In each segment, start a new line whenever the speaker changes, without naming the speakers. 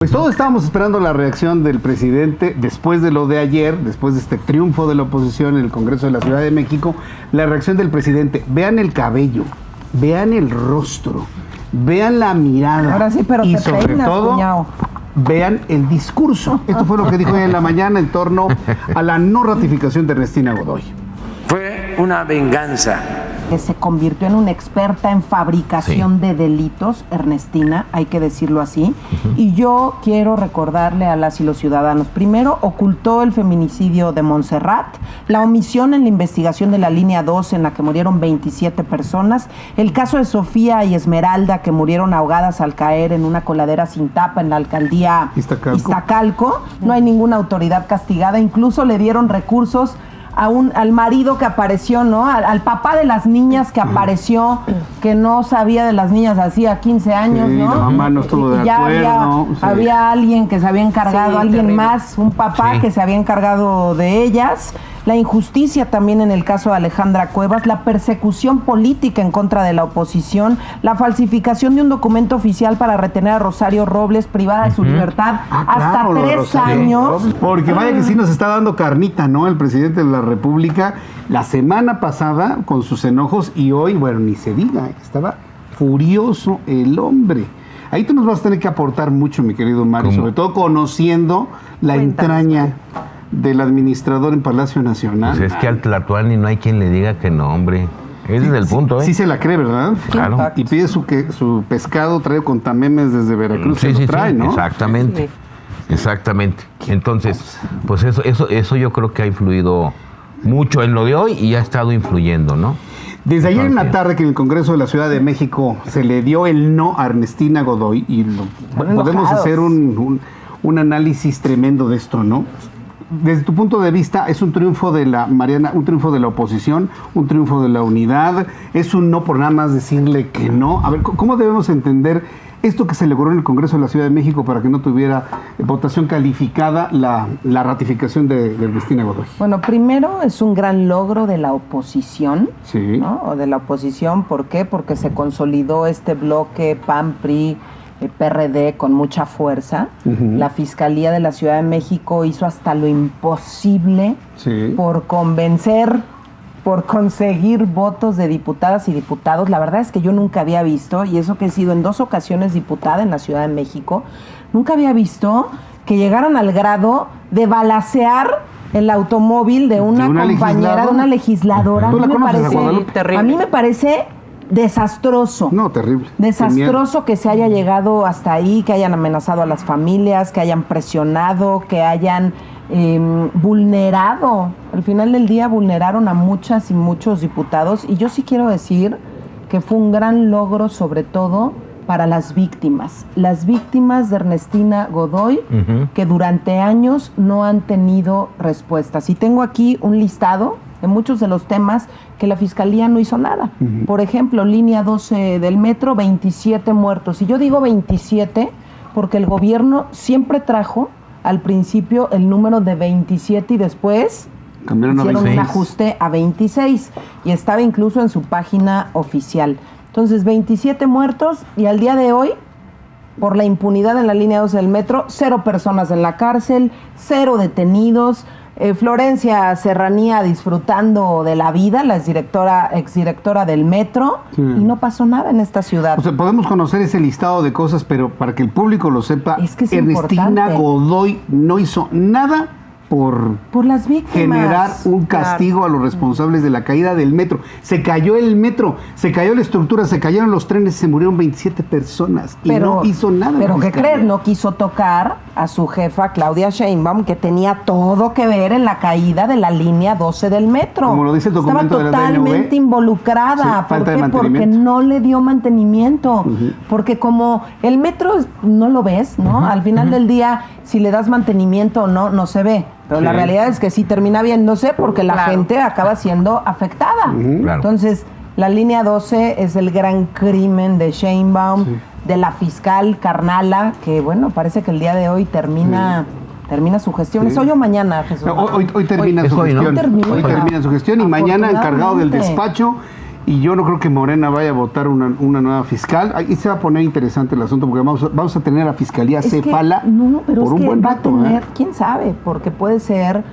Pues todos estábamos esperando la reacción del presidente después de lo de ayer, después de este triunfo de la oposición en el Congreso de la Ciudad de México, la reacción del presidente. Vean el cabello, vean el rostro, vean la mirada.
Ahora sí, pero
y
te
sobre
peinas,
todo,
cuñao.
vean el discurso. Esto fue lo que dijo hoy en la mañana en torno a la no ratificación de Ernestina Godoy.
Fue una venganza.
Que se convirtió en una experta en fabricación de delitos, Ernestina, hay que decirlo así. Y yo quiero recordarle a las y los ciudadanos, primero, ocultó el feminicidio de Montserrat, la omisión en la investigación de la línea 2 en la que murieron 27 personas, el caso de Sofía y Esmeralda que murieron ahogadas al caer en una coladera sin tapa en la alcaldía Iztacalco. No hay ninguna autoridad castigada, incluso le dieron recursos al marido que apareció, ¿no? Al papá de las niñas que apareció, que no sabía de las niñas hacía 15 años,
sí,
¿no?
La mamá no estuvo de
ya
acuerdo.
había alguien que se había encargado, alguien
terrible.
más, un papá que se había encargado de ellas. La injusticia también en el caso de Alejandra Cuevas, la persecución política en contra de la oposición, la falsificación de un documento oficial para retener a Rosario Robles privada de su libertad hasta
lo de
3
Rosario
años.
Robles. Porque vaya que sí nos está dando carnita, ¿no? El presidente de la República la semana pasada con sus enojos y hoy, bueno, ni se diga, estaba furioso el hombre. Ahí tú nos vas a tener que aportar mucho, mi querido Mario, sobre todo conociendo la entraña del administrador en Palacio Nacional.
Pues es que al Tlatuani no hay quien le diga que no, hombre. Ese es el punto, ¿eh?
Sí se la cree, ¿verdad?
Claro.
Y pide su pescado traído con tamemes desde Veracruz, se lo trae, ¿no?
Exactamente. Exactamente. Entonces, pues eso yo creo que ha influido mucho en lo de hoy y ha estado influyendo, ¿no?
Desde ayer en la tarde que en el Congreso de la Ciudad de México se le dio el no a Ernestina Godoy y podemos hacer un análisis tremendo de esto, ¿no? Desde tu punto de vista, ¿es un triunfo de Mariana, un triunfo de la oposición, un triunfo de la unidad? ¿Es un no por nada más decirle que no? A ver, ¿cómo debemos entender esto que se logró en el Congreso de la Ciudad de México para que no tuviera votación calificada la ratificación de Ernestina Godoy?
Bueno, primero es un gran logro de la oposición,
Sí.
¿no? O de la oposición, ¿por qué? Porque se consolidó este bloque PAN, PRI, PRD con mucha fuerza. La Fiscalía de la Ciudad de México hizo hasta lo imposible por convencer, por conseguir votos de diputadas y diputados. La verdad es que yo nunca había visto, y eso que he sido en 2 ocasiones diputada en la Ciudad de México, nunca había visto que llegaran al grado de balacear el automóvil de una compañera, de una legisladora.
¿Tú la conoces,
A mí me parece desastroso.
No, terrible.
Desastroso que se haya llegado hasta ahí, que hayan amenazado a las familias, que hayan presionado, que hayan vulnerado. Al final del día vulneraron a muchas y muchos diputados. Y yo sí quiero decir que fue un gran logro, sobre todo para las víctimas de Ernestina Godoy, que durante años no han tenido respuestas. Y tengo aquí un listado de muchos de los temas que la Fiscalía no hizo nada. Por ejemplo, línea 12 del metro, 27 muertos. Y yo digo 27 porque el gobierno siempre trajo al principio el número de 27 y después
cambiaron
hicieron
a 26.
un ajuste a 26 y estaba incluso en su página oficial. Entonces, 27 muertos y al día de hoy, por la impunidad en la línea 12 del metro, 0 personas en la cárcel, 0 detenidos. Florencia Serranía disfrutando de la vida, la exdirectora del metro, y no pasó nada en esta ciudad.
O sea, podemos conocer ese listado de cosas, pero para que el público lo sepa,
Es que es
Ernestina
importante.
Godoy no hizo nada por
las víctimas.
generar un castigo a los responsables de la caída del metro. Se cayó el metro, se cayó la estructura, se cayeron los trenes, se murieron 27 personas y no hizo nada.
Pero ¿qué crees? No quiso tocar a su jefa Claudia Sheinbaum, que tenía todo que ver en la caída de la línea 12 del metro.
Como lo dice el documento de la
Estaba totalmente involucrada.
Sí,
¿Por
falta de
qué? Porque
mantenimiento.
no le dio mantenimiento. Porque como el metro no lo ves, ¿no? Al final del día, si le das mantenimiento o no, no se ve. Pero la realidad es que sí termina viéndose porque la gente acaba siendo afectada. Entonces, la línea 12 es el gran crimen de Sheinbaum, de la fiscal Carnala, que bueno, parece que el día de hoy termina su gestión. ¿Es hoy o mañana, Jesús?
No, hoy termina su
hoy, ¿no?
gestión. Hoy termina su gestión y mañana encargado del despacho Y yo no creo que Morena vaya a votar una nueva fiscal. Ahí se va a poner interesante el asunto porque vamos a tener a Fiscalía Cefala por un buen rato.
¿Quién sabe? Porque puede ser,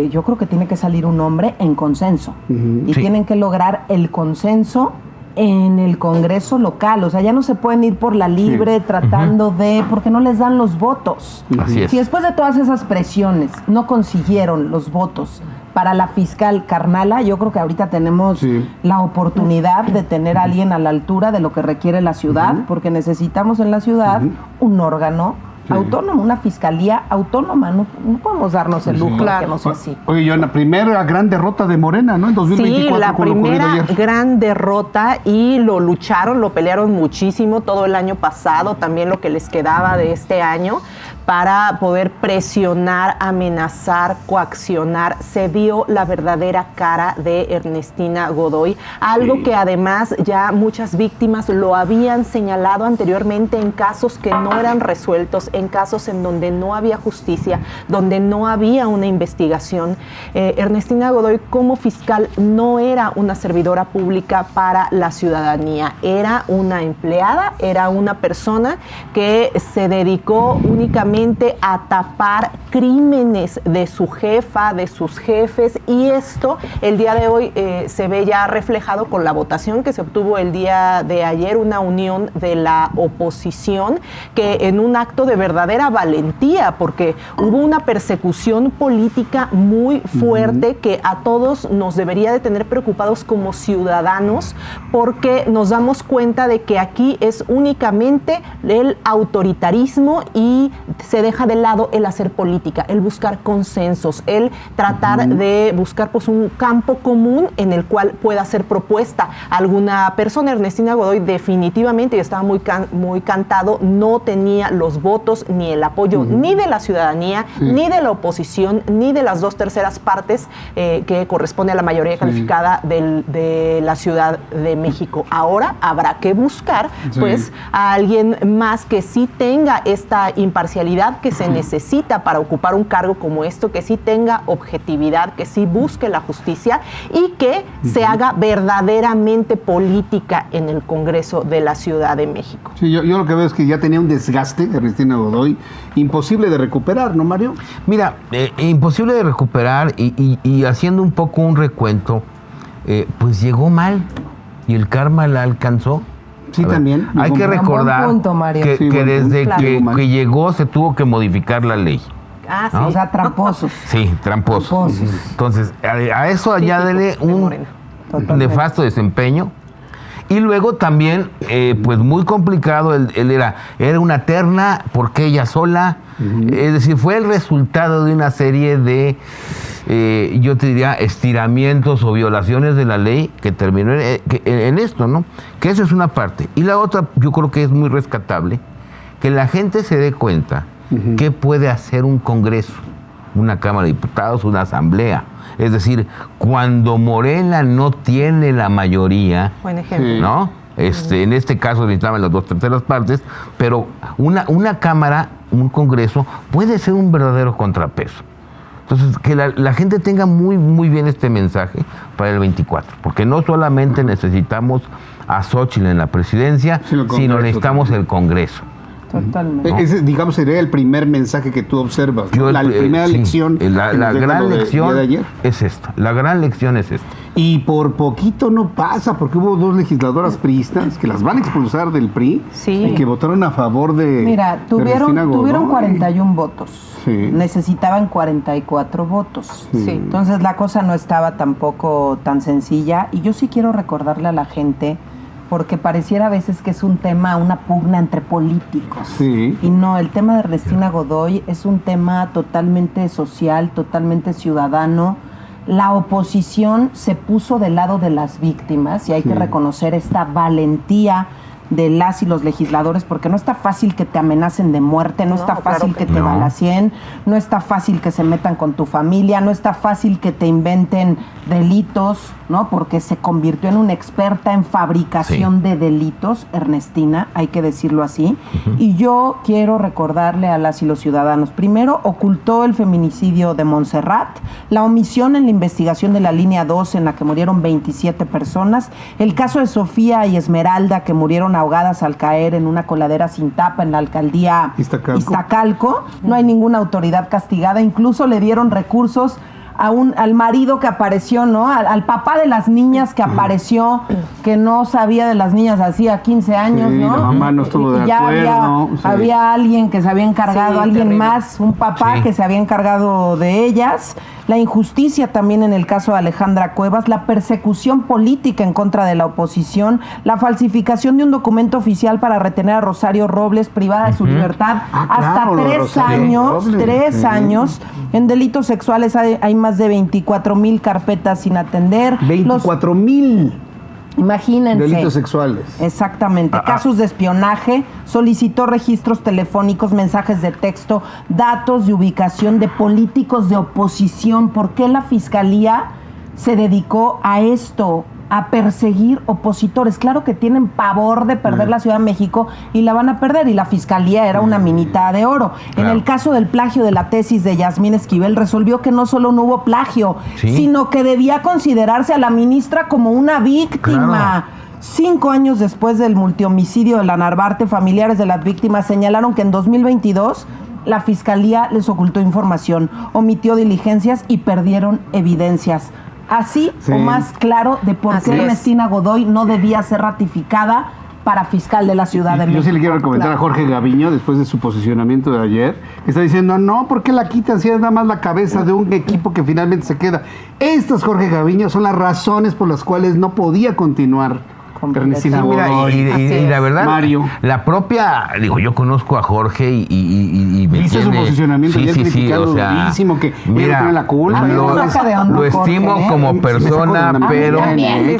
yo creo que tiene que salir un hombre en consenso. Y tienen que lograr el consenso en el Congreso local. O sea, ya no se pueden ir por la libre tratando de... porque no les dan los votos.
Así es.
Si después de todas esas presiones no consiguieron los votos para la fiscal Carnala, yo creo que ahorita tenemos la oportunidad de tener a alguien a la altura de lo que requiere la ciudad, porque necesitamos en la ciudad un órgano autónomo, una fiscalía autónoma. No podemos darnos el lujo de que no sea así.
Oye, yo, la primera gran derrota de Morena, ¿no? En 2024.
Sí, la primera gran derrota, y lo lucharon, lo pelearon muchísimo todo el año pasado, también lo que les quedaba de este año, para poder presionar, amenazar, coaccionar. Se vio la verdadera cara de Ernestina Godoy, algo que además ya muchas víctimas lo habían señalado anteriormente en casos que no eran resueltos, en casos en donde no había justicia, donde no había una investigación. Ernestina Godoy como fiscal no era una servidora pública para la ciudadanía, era una empleada, era una persona que se dedicó únicamente a tapar crímenes de su jefa, de sus jefes, y esto el día de hoy se ve ya reflejado con la votación que se obtuvo el día de ayer, una unión de la oposición que en un acto de verdadera valentía, porque hubo una persecución política muy fuerte que a todos nos debería de tener preocupados como ciudadanos, porque nos damos cuenta de que aquí es únicamente el autoritarismo y se deja de lado el hacer política, el buscar consensos, el tratar de buscar pues un campo común en el cual pueda ser propuesta alguna persona. Ernestina Godoy definitivamente, y estaba muy cantado, no tenía los votos ni el apoyo ni de la ciudadanía, ni de la oposición, ni de las 2/3 partes que corresponde a la mayoría calificada de la Ciudad de México. Ahora habrá que buscar pues a alguien más que sí tenga esta imparcialidad que se necesita para ocupar un cargo como esto, que sí tenga objetividad, que sí busque la justicia y que se haga verdaderamente política en el Congreso de la Ciudad de México.
Sí, yo lo que veo es que ya tenía un desgaste, Ernestina Godoy, imposible de recuperar, ¿no, Mario?
Mira, imposible de recuperar, y haciendo un poco un recuento, pues llegó mal y el karma la alcanzó.
Sí, también.
Hay que recordar que desde que llegó se tuvo que modificar la ley.
Ah, sí. ¿No? O sea, tramposos.
Sí, tramposos. Entonces, a eso añádele un nefasto desempeño. Y luego también, pues muy complicado, él era una terna porque ella sola. Es decir, fue el resultado de una serie de, yo te diría, estiramientos o violaciones de la ley que terminó en esto, ¿no? Que esa es una parte. Y la otra, yo creo que es muy rescatable, que la gente se dé cuenta qué puede hacer un Congreso, una Cámara de Diputados, una Asamblea. Es decir, cuando Morena no tiene la mayoría,
buen ejemplo,
¿no? En este caso necesitaban las 2/3 partes, pero una Cámara, un Congreso, puede ser un verdadero contrapeso. Entonces, que la gente tenga muy, muy bien este mensaje para el 24, porque no solamente necesitamos a Xóchitl en la presidencia, sino necesitamos el Congreso.
Totalmente.
Ese, digamos, sería el primer mensaje que tú observas. La primera lección.
La gran lección es esta. La gran lección es esta.
Y por poquito no pasa, porque hubo 2 legisladoras priistas que las van a expulsar del PRI y que votaron a favor de.
Mira, tuvieron 41 votos.
Sí.
Necesitaban 44 votos.
Sí.
Entonces la cosa no estaba tampoco tan sencilla. Y yo sí quiero recordarle a la gente, porque pareciera a veces que es un tema, una pugna entre políticos.
Sí.
Y no, el tema de Ernestina Godoy es un tema totalmente social, totalmente ciudadano. La oposición se puso del lado de las víctimas y hay que reconocer esta valentía de las y los legisladores, porque no está fácil que te amenacen de muerte, no está fácil que te balacien, no está fácil que se metan con tu familia, no está fácil que te inventen delitos, ¿no? Porque se convirtió en una experta en fabricación de delitos, Ernestina, hay que decirlo así. Y yo quiero recordarle a las y los ciudadanos, primero, ocultó el feminicidio de Montserrat, la omisión en la investigación de la línea 2 en la que murieron 27 personas, el caso de Sofía y Esmeralda que murieron ahogadas al caer en una coladera sin tapa en la alcaldía Iztacalco. No hay ninguna autoridad castigada, incluso le dieron recursos al marido que apareció, ¿no? Al papá de las niñas que apareció, que no sabía de las niñas hacía 15 años, ¿no?
La mamá no estuvo de
ya
acuerdo.
había alguien que se había encargado, alguien
terrible.
más, un papá que se había encargado de ellas. La injusticia también en el caso de Alejandra Cuevas, la persecución política en contra de la oposición, la falsificación de un documento oficial para retener a Rosario Robles privada de su libertad hasta
claro,
3 años,
Robles,
3 años. En delitos sexuales hay más de 24,000 carpetas sin atender.
24,000
Imagínense.
delitos sexuales.
Exactamente. Casos de espionaje, solicitó registros telefónicos, mensajes de texto, datos de ubicación de políticos de oposición. ¿Por qué la Fiscalía se dedicó a esto? A perseguir opositores. Claro que tienen pavor de perder la Ciudad de México y la van a perder, y la Fiscalía era una minita de oro. En el caso del plagio de la tesis de Yasmín Esquivel, resolvió que no solo no hubo plagio, sino que debía considerarse a la ministra como una víctima. 5 años después del multihomicidio de la Narvarte, familiares de las víctimas señalaron que en 2022 la Fiscalía les ocultó información, omitió diligencias y perdieron evidencias. Así o más claro de por qué Ernestina Godoy no debía ser ratificada para fiscal de la Ciudad de México.
Yo sí le quiero comentar a Jorge Gaviño, después de su posicionamiento de ayer, que está diciendo, no, ¿por qué la quitan si es nada más la cabeza de un equipo que finalmente se queda? Estas, Jorge Gaviño, son las razones por las cuales no podía continuar Ernestina Godoy.
Y la verdad,
Mario.
la propia, yo conozco a Jorge y me
¿Viste su posicionamiento?
o sea,
durísimo, que
mira,
tiene la culpa.
lo estimo como persona, pero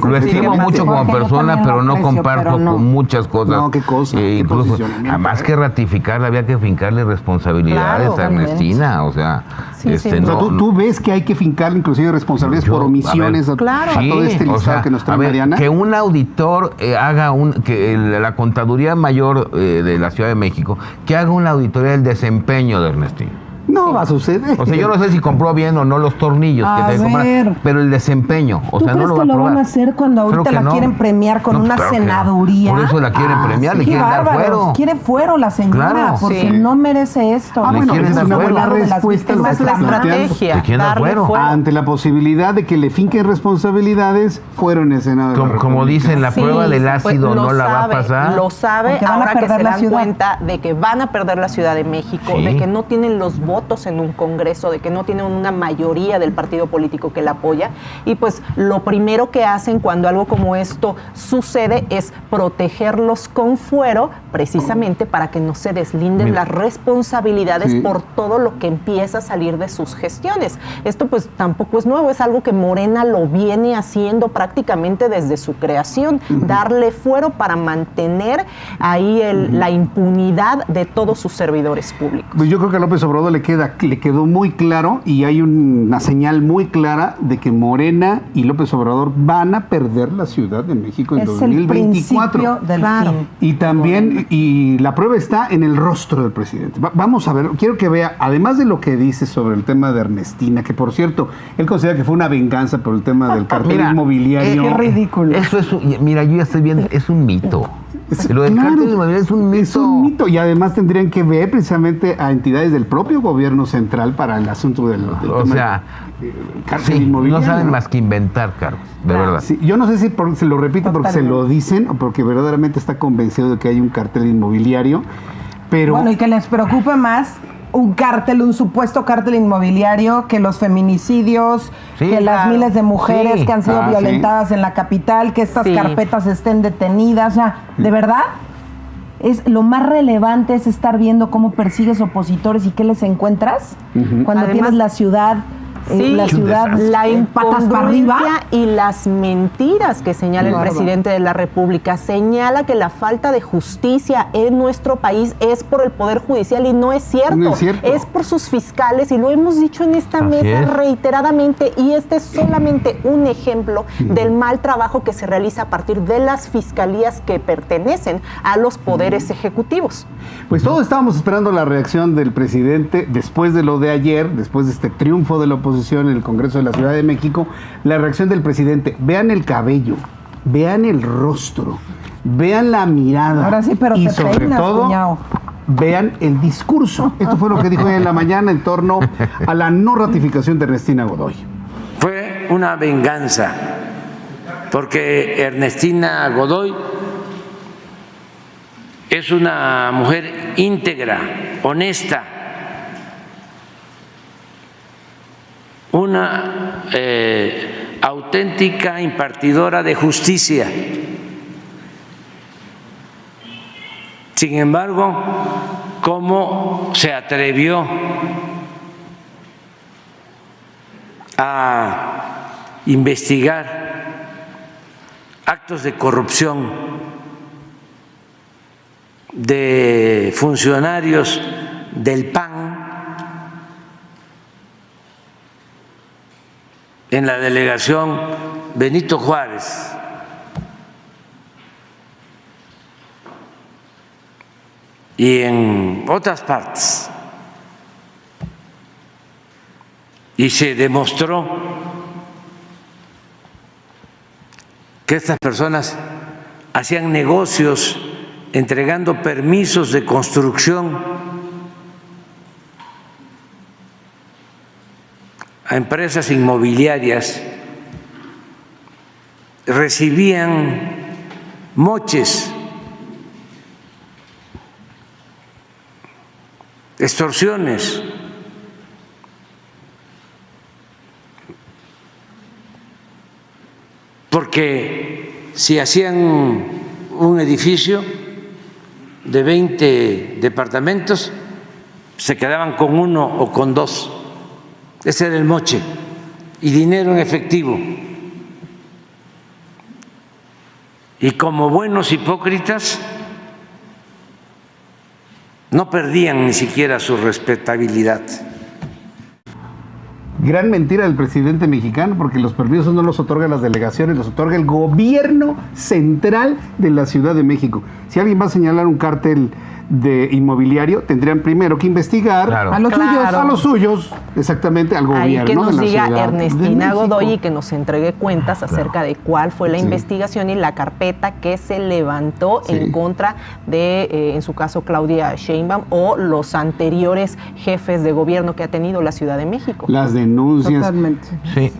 lo estimo mucho como persona, pero no comparto con muchas cosas.
No, qué cosa.
Incluso, más que ratificarla, había que fincarle responsabilidades a Ernestina, o sea...
O sea, ¿tú ves que hay que fincarle inclusive responsabilidades por omisiones a todo este listado que nos trae Mariana?
Que un auditor haga la Contaduría Mayor de la Ciudad de México, que haga una auditoría del desempeño de Ernestina.
No va a suceder.
O sea, yo no sé si compró bien o no los tornillos que tiene que comprar, pero el desempeño, o sea, no lo va a probar.
¿Tú crees que lo van a hacer cuando ahorita la quieren premiar con una senaduría?
Por eso la quieren premiar, le quieren dar fuero.
Quiere fuero la señora, porque no merece esto.
Bueno, esa es una buena respuesta.
Esa es la estrategia, darle fuero.
Ante la posibilidad de que le finquen responsabilidades, fuero en el Senado.
Como dicen, la prueba del ácido no la va a pasar.
Lo sabe, ahora que se dan cuenta de que van a perder la Ciudad de México, de que no tienen los votos en un congreso, de que no tienen una mayoría del partido político que la apoya, y pues lo primero que hacen cuando algo como esto sucede es protegerlos con fuero, precisamente para que no se deslinden las responsabilidades por todo lo que empieza a salir de sus gestiones. Esto pues tampoco es nuevo, es algo que Morena lo viene haciendo prácticamente desde su creación, darle fuero para mantener ahí la impunidad de todos sus servidores públicos.
Pues yo creo que a López Obrador le quedó muy claro, y hay una señal muy clara de que Morena y López Obrador van a perder la Ciudad de México en 2024.
El principio del fin.
Y también, y la prueba está en el rostro del presidente. Vamos a ver, quiero que vea, además de lo que dice sobre el tema de Ernestina, que por cierto, él considera que fue una venganza por el tema del cartel inmobiliario.
Qué ridículo.
Eso es, mira, yo ya estoy viendo, es un mito. Lo del cartel inmobiliario es un mito.
Es un mito, y además tendrían que ver precisamente a entidades del propio gobierno central para el asunto del
cartel inmobiliario. No saben más que inventar, Carlos, de verdad.
Sí, yo no sé si se lo repito porque se lo dicen o porque verdaderamente está convencido de que hay un cartel inmobiliario, pero...
Bueno, y que les preocupe más un supuesto cártel inmobiliario, que los feminicidios, que las miles de mujeres que han sido violentadas en la capital, que estas carpetas estén detenidas. O sea, de verdad, lo más relevante es estar viendo cómo persigues opositores y qué les encuentras cuando tienes la ciudad la ciudad
la
patas para arriba.
y las mentiras que señala el presidente de la República. Señala que la falta de justicia en nuestro país es por el Poder Judicial y no es cierto.
No es cierto.
Es por sus fiscales y lo hemos dicho en esta mesa reiteradamente, y este es solamente un ejemplo del mal trabajo que se realiza a partir de las fiscalías que pertenecen a los poderes ejecutivos.
Pues todos estábamos esperando la reacción del presidente después de lo de ayer, después de este triunfo de la oposición en el Congreso de la Ciudad de México, la reacción del presidente. Vean el cabello, vean el rostro, vean la mirada.
Ahora sí, pero
y
te
sobre
peinas,
todo,
cuñao.
vean el discurso. Esto fue lo que dijo en la mañana en torno a la no ratificación de Ernestina Godoy.
Fue una venganza, porque Ernestina Godoy es una mujer íntegra, honesta, una auténtica impartidora de justicia. Sin embargo, ¿cómo se atrevió a investigar actos de corrupción de funcionarios del PAN en la delegación Benito Juárez? Y en otras partes. Y se demostró que estas personas hacían negocios entregando permisos de construcción a empresas inmobiliarias, recibían moches, extorsiones. Porque si hacían un edificio de 20 departamentos, se quedaban con 1 o con 2. Ese era el moche. Y dinero en efectivo. Y como buenos hipócritas, no perdían ni siquiera su respetabilidad.
Gran mentira del presidente mexicano, porque los permisos no los otorgan las delegaciones, los otorga el gobierno central de la Ciudad de México. Si alguien va a señalar un cártel de inmobiliario, tendrían primero que investigar
a los suyos.
A los suyos, exactamente, al gobierno.
Ahí que nos
de la
diga
Ciudad
Ernestina
de
Godoy y que nos entregue cuentas acerca de cuál fue la investigación y la carpeta que se levantó en contra de, en su caso, Claudia Sheinbaum o los anteriores jefes de gobierno que ha tenido la Ciudad de México.
Las denuncias.
Totalmente.
Sí.